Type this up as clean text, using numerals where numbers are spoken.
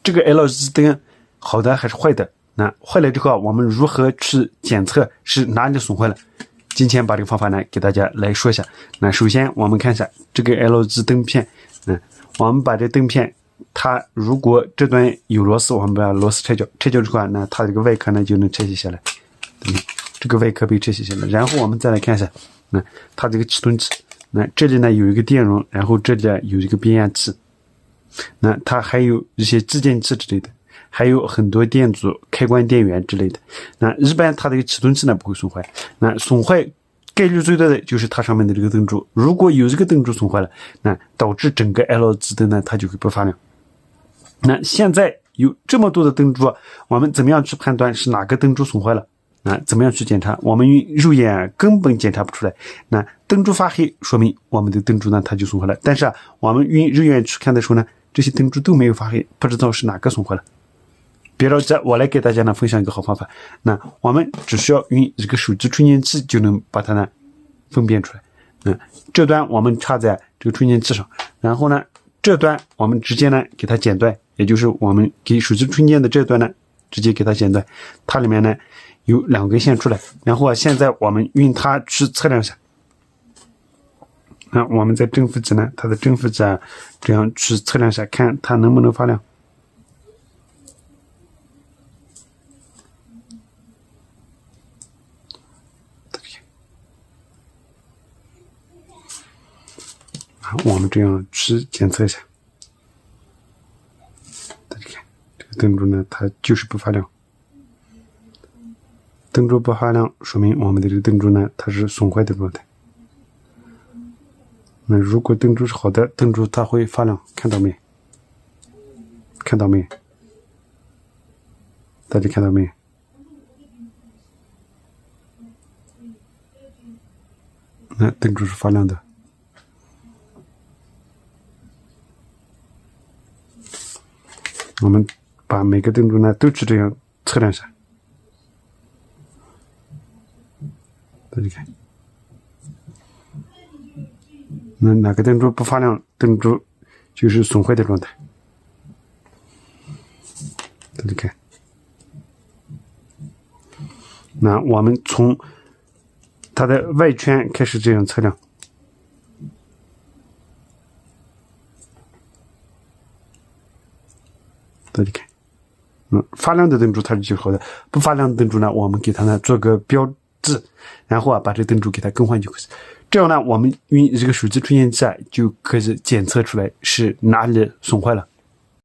这个 LED 灯好的还是坏的？那坏了之后，我们如何去检测是哪里损坏了？今天把这个方法呢给大家来说一下。那首先我们看一下这个 LED 灯片，我们把这灯片，它如果这端有螺丝，我们把螺丝拆掉，拆掉之后呢，它这个外壳呢就能拆卸下来，这个外壳被拆卸下来。然后我们再来看一下，它这个启动器，这里呢有一个电容，然后这里有一个变压器，它还有一些继电器之类的。还有很多电阻、开关电源之类的。一般它这个启动器呢不会损坏。损坏概率最大的就是它上面的这个灯珠。如果有这个灯珠损坏了，导致整个 LED 灯呢它就会不发亮。现在有这么多的灯珠，我们怎么样去判断是哪个灯珠损坏了？怎么样去检查？我们用肉眼根本检查不出来。灯珠发黑，说明我们的灯珠呢它就损坏了。但是我们用肉眼去看的时候呢，这些灯珠都没有发黑，不知道是哪个损坏了。别着急，我来给大家呢分享一个好方法。我们只需要用这个手机充电器就能把它呢分辨出来。这端我们插在这个充电器上，然后呢这端我们直接呢给它剪断，也就是我们给手机充电的这端呢直接给它剪断，它里面呢有2根线出来。然后现在我们用它去测量一下。我们在正负极呢，它的正负极这样去测量一下，看它能不能发亮。我们这样去检测一下，大家看这个灯珠呢，它就是不发亮。灯珠不发亮，说明我们的这个灯珠呢，它是损坏的状态。如果灯珠是好的，灯珠它会发亮，看到没？看到没？大家看到没？灯珠是发亮的。我们把每个灯珠呢都去这样测量一下，大家看，哪个灯珠不发亮，灯珠就是损坏的状态。大家看，我们从它的外圈开始这样测量。大家看，发亮的灯珠它是最好的，不发亮的灯珠呢，我们给它呢做个标志，然后把这灯珠给它更换就可以。这样呢，我们用这个手机充电器就可以检测出来是哪里损坏了。